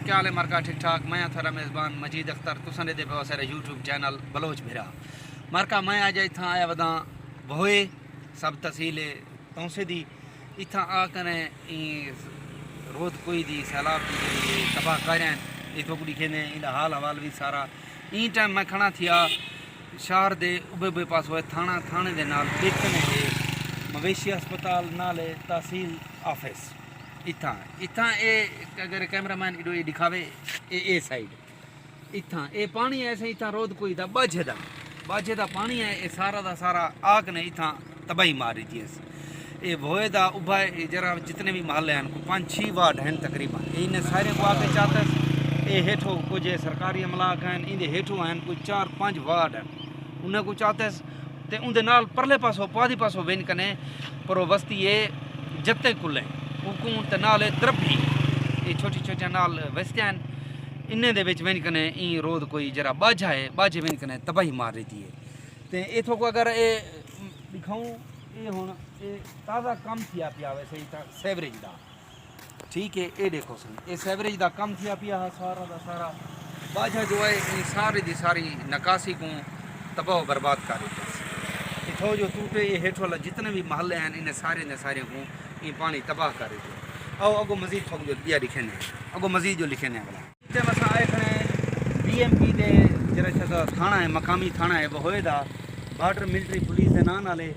क्या हाल है मार्का ठीक ठाक। मैं थारा मेज़बान मजीद अख्तर तुसां दे पे सारे यूट्यूब चैनल बलोच भेरा मार्का मैं अज इत्थां आया वदा भोए सब तहसील तौसे दी इत्थां आ कने रोद कोई दी सैलाब दी तबाह करन इथों कुड़ी खेने इंदा हाल हवाल भी सारा ई टाइम मैं खड़ा थिया शहर दे उबे पास होए थाने दे नाल देखने है मवेशी अस्पताल नाल तहसील ऑफिस इत्थां ए अगर कैमरामैन इडो ये दिखावे ए साइड इत्थां ए पानी ऐसे इत्थां रोद कोई दा बाझे दा पानी है ये सारा दा सारा आग ने इत्थां तबाही मारी थी ये भोए दा उभा जरा जितने भी महल हैं को 5-6 वार्ड हैं तकरीबन इन सारे को आके चाहते ये हेठो कुछ सरकारी अमलाक हैं इंदे हेठो हैं कोई 4-5 वार्ड हैं उन्हें को चाहते ते उनके नाल परले पासों पादी पासों वेन कने पर बस्ती ये जत्ते कुले हुकूम ते नाल द्रभी ये छोटी नाल वस्ते हैं इन्हें दे विच वेन कने ई रोद कोई जरा बाझा है बाझे वेन कने तबाही मार रही थी ते इथों को अगर ये दिखाऊं ये हुण ये ताज़ा कम थिया पिया वैसे ही सेवरेज दा ठीक है ये देखो सी ये सेवरेज दा कम थिया पिया सारा दा सारा बाझा जो है ये सारी दी सारी नकासी को तबाह बर्बाद कर रही है इथों जो टूटे ये हेठ वाला जितने भी महल्ले हैं इन्हें सारे को ये पानी तबाह कर रही है और अगो मजीद थोक जो दिया लिखे ने अगो मजीद जो लिखे ने वाला इतने मसा आए खने BMP दे जरा छा थाना है मकामी थाना है बहोए दा बॉर्डर मिलिट्री पुलिस दे नाम नाले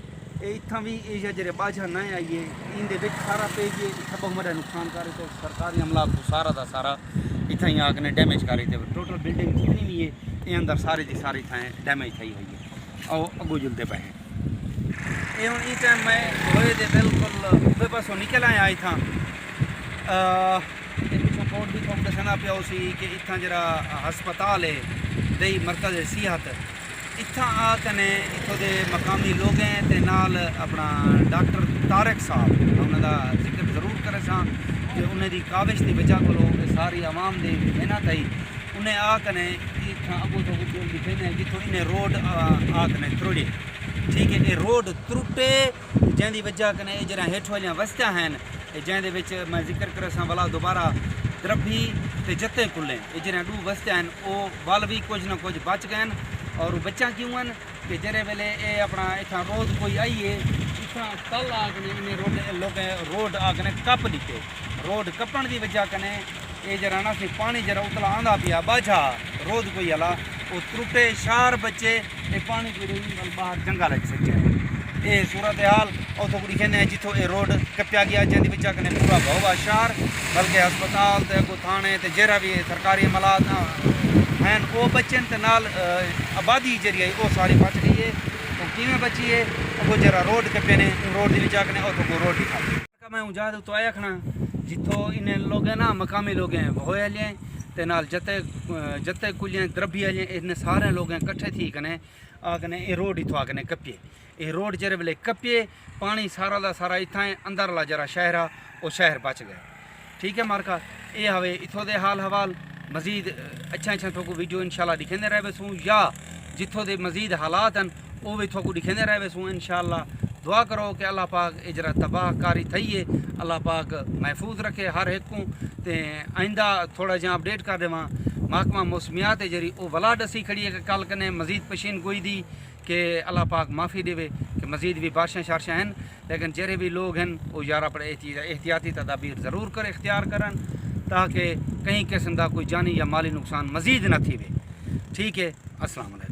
इतना भी ये जरे बाझा न आइए इंदे विच सारा पेज सब हमारा नुकसान कर रहे थे सरकारी अमला को सारा दा सारा इतना ही आग ने डैमेज कर रहे थे टोटल बिल्डिंग जितनी भी है ये अंदर सारी दी सारी थाएँ डैमेज थी हुई है और अगो जुलते पे हैं ये हूँ इस टाइम मैं होए दे बिल्कुल उबे पासों निकल आया इतना पिछों कोट भी थोक दसना पिया उसी कि इतना जरा हस्पताल है दई मरकज़ सिहत इत्थां आ कने इत्थों दे मकामी लोग हैं ते नाल अपना डॉक्टर तारक साहब उन्होंने जिक्र जरूर करे सा कि उन्हें दी काविश की वजह को सारी आवाम दी मेहनत आई उन्हें आ कने इत्थां अगो तो लिखे ने जितों इन्हें रोड आ कने त्रुड़े ठीक है ये रोड त्रुटे जैंदी वजह कने जरा हेठ वालियां वस्तियां हैं जैंदे विच मैं जिक्र करे सा वाला दोबारा द्रभी ते जत्ते कुल्ले ये जरा दू वस्तियां हैं वो वाल भी कुछ ना कुछ बच गए और बच्चा क्यों हैं कि जरे वेले ये अपना इतना रोड कोई आई है इतना कल आगने इन्हें रोड आगने कप दिते रोड कपण की वजह कने ये जरा ना से पानी जरा उतला आंदा पिया बाझा रोड कोई अला वो त्रुटे शार बच्चे ये पानी की बाहर जंगल सच्चे ये सूरत हाल और थोड़ी कहने जितों ये रोड कप्या गया जिंद वजह कने पूरा बहुआ शहर बल्कि हस्पताल ते अगो थाने ते जरा भी सरकारी अमलात हैं वो बच्चन ते नाल आबादी जरी है वो सारी बच गई है वो किमें बची है वो जरा रोड कप्पे ने रोड की वजह कने और तो रोड दिखा मैं उजाद तो आया खना जितों इन्हें लोग हैं ना मकामी लोग हैं होए लिए ते नाल जत्ते कुलियां द्रभी आलियां इन्हें सारे लोग हैं कट्ठे थी कने आ कने ये रोड इथों आ कने कप्पे ये रोड जरे वेले कप्पे पानी सारा दा सारा इत्थां अंदर ला जरा शहर आ वो शहर बच गए ठीक है मार्का ये हवे इथों दे हाल हवाल मजीद अच्छा तो वीडियो इंशाल्लाह दिखेंदे रहे वसूँ या जितों दे मजीद हालात हैं वो भी थोको दिखेंदे रहे वसूँ इंशाल्लाह दुआ करो कि अल्लाह पाक इजरा तबाहकारी थी है अल्लाह पाक महफूज रखे हर एक को ते आइंदा थोड़ा जहाँ अपडेट कर देवा महकमा मौसमियात जरी वो वला दसी खड़ी है कि कल कने मजीद पशीन गोई दी कि अल्लाह पाक माफ़ी देवे कि मजीद भी बारिशां शारशां हैं लेकिन जरे भी लोग हैं वो यार अपने एहतियाती तदाबीर ज़रूर कर इख्तियार करन ताकि कहीं किस्म का कोई जानी या माली नुकसान मजीद न थी वे ठीक है अस्सलाम वालेकुम।